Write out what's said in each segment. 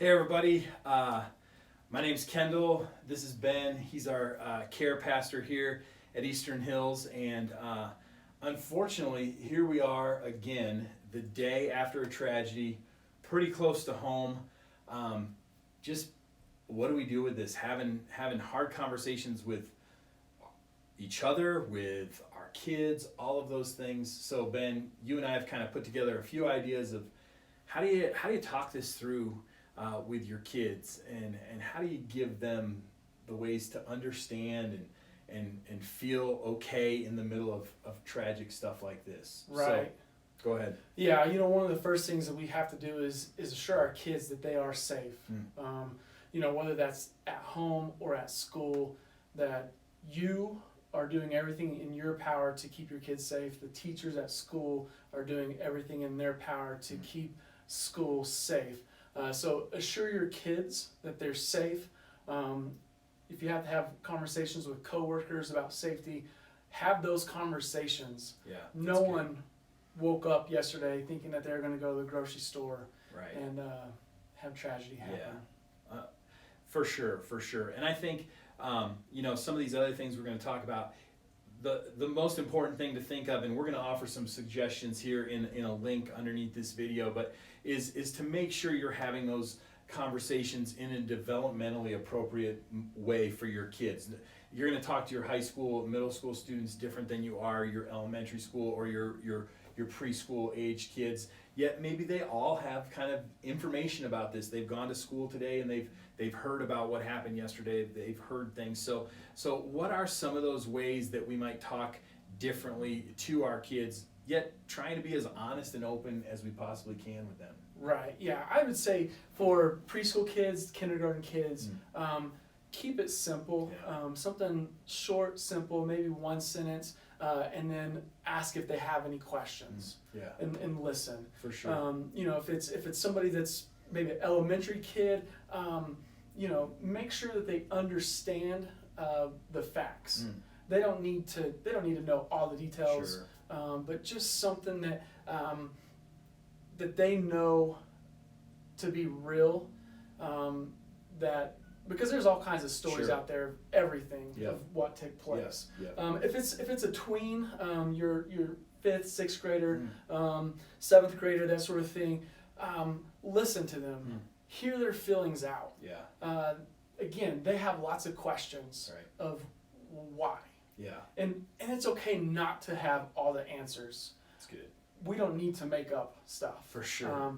Hey everybody, my name's Kendall. This is Ben. He's our care pastor here at Eastern Hills, and unfortunately, here we are again, the day after a tragedy, pretty close to home. Just what do we do with this? Having hard conversations with each other, with our kids, all of those things. So Ben, you and I have kind of put together a few ideas of how do you talk this through with your kids, and how do you give them the ways to understand and feel okay in the middle of tragic stuff like this. Right. So, go ahead. Yeah, one of the first things that we have to do is assure our kids that they are safe. Whether that's at home or at school, that you are doing everything in your power to keep your kids safe. The teachers at school are doing everything in their power to keep school safe. So assure your kids that they're safe. If you have to have conversations with coworkers about safety, have those conversations. Yeah. No one woke up yesterday thinking that they were going to go to the grocery store and have tragedy happen. Yeah. For sure. And I think, some of these other things we're going to talk about, the most important thing to think of, and we're going to offer some suggestions here in a link underneath this video, but is to make sure you're having those conversations in a developmentally appropriate way for your kids. You're going to talk to your high school, middle school students different than you are your elementary school or your preschool age kids. Yet maybe they all have kind of information about this. They've gone to school today and they've heard about what happened yesterday. They've heard things. So what are some of those ways that we might talk differently to our kids, yet trying to be as honest and open as we possibly can with them? Right, yeah. I would say for preschool kids, kindergarten kids, keep it simple. Yeah. Something short, simple, maybe one sentence, and then ask if they have any questions. Yeah. And listen. For sure. If it's somebody that's maybe an elementary kid, make sure that they understand the facts. They don't need to know all the details, but just something that that they know to be real. Because there's all kinds of stories out there of everything of what took place. If it's a tween, your fifth, sixth grader, seventh grader, that sort of thing, listen to them, hear their feelings out. Again, they have lots of questions of why. And it's okay not to have all the answers. That's good. We don't need to make up stuff. For sure.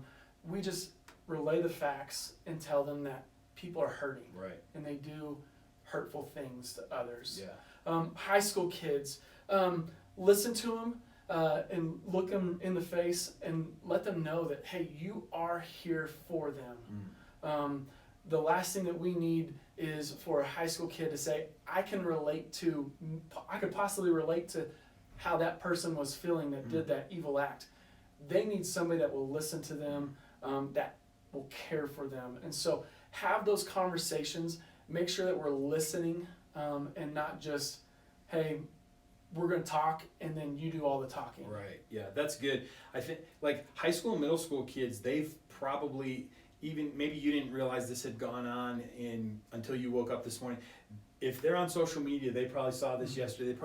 We just relay the facts and tell them that people are hurting. And they do hurtful things to others. High school kids, listen to them and look them in the face and let them know that, hey, you are here for them. The last thing that we need is for a high school kid to say, I could possibly relate to how that person was feeling that did that evil act. They need somebody that will listen to them, that will care for them. And so have those conversations, make sure that we're listening, and not just, hey, we're going to talk and then you do all the talking. Right. Yeah, that's good. I think like high school and middle school kids, they've probably, even maybe you didn't realize this had gone on until you woke up this morning. If they're on social media, they probably saw this yesterday.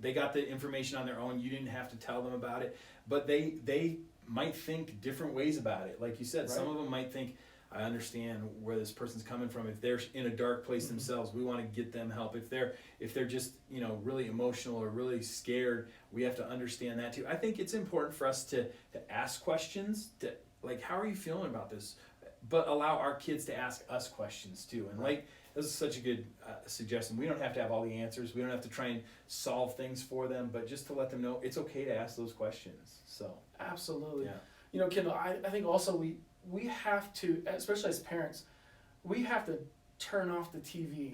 They got the information on their own. You didn't have to tell them about it, but they might think different ways about it. Like you said, some of them might think, I understand where this person's coming from. If they're in a dark place themselves, we want to get them help. If they're just really emotional or really scared, we have to understand that too. I think it's important for us to ask questions, to like, how are you feeling about this? But allow our kids to ask us questions too. And like, this is such a good suggestion. We don't have to have all the answers. We don't have to try and solve things for them, but just to let them know it's okay to ask those questions. So absolutely. Yeah. Kendall, I think also we have to, especially as parents, we have to turn off the TV.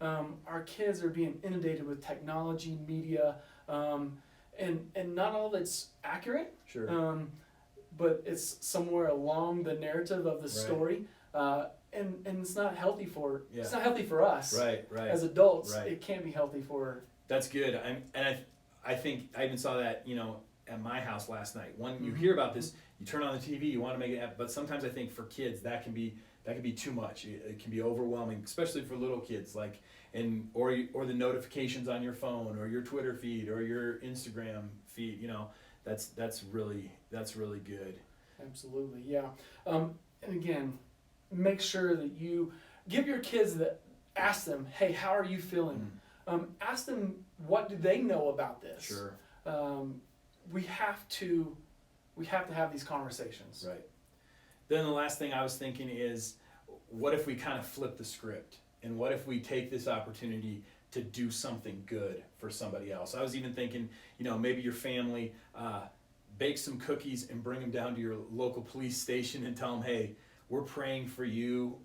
Our kids are being inundated with technology, media, and not all of it's accurate. But it's somewhere along the narrative of the story, and it's not healthy for it's not healthy for us. As adults, it can't be healthy for. That's good. I think I even saw that at my house last night. When you hear about this, you turn on the TV, you want to make it, but sometimes I think for kids that can be too much. It can be overwhelming, especially for little kids, like or the notifications on your phone or your Twitter feed or your Instagram feed. That's really good. Absolutely, yeah. And again, make sure that you give your kids ask them, hey, how are you feeling? Ask them, what do they know about this? Sure. We have to have these conversations. Right. Then the last thing I was thinking is, what if we kind of flip the script? And what if we take this opportunity to do something good for somebody else? I was even thinking, maybe your family, bake some cookies and bring them down to your local police station and tell them, hey, we're praying for you.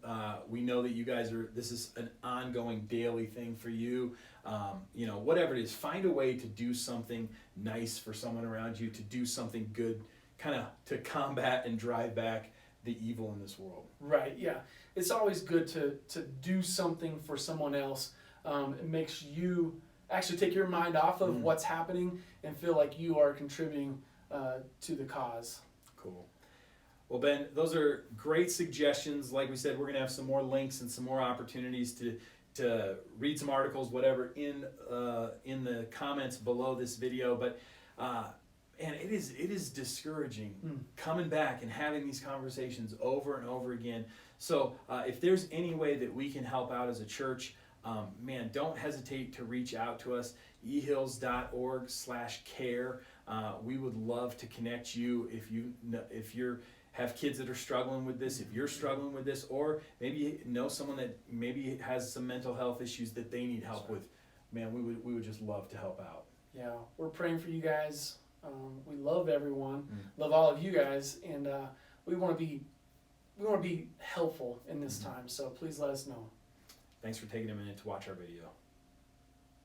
We know that you guys this is an ongoing daily thing for you. Whatever it is, find a way to do something nice for someone around you, to do something good, kind of to combat and drive back the evil in this world. Right, yeah. It's always good to do something for someone else. It makes you actually take your mind off of what's happening and feel like you are contributing to the cause. Cool. Well, Ben, those are great suggestions. Like we said, we're going to have some more links and some more opportunities to read some articles, whatever, in the comments below this video. But and it is discouraging coming back and having these conversations over and over again. So if there's any way that we can help out as a church, don't hesitate to reach out to us, ehills.org/care. We would love to connect you if you have kids that are struggling with this, if you're struggling with this, or maybe you know someone that maybe has some mental health issues that they need help with. Man, we would just love to help out. Yeah, we're praying for you guys. We love everyone, love all of you guys, and we want to be helpful in this time. So please let us know. Thanks for taking a minute to watch our video.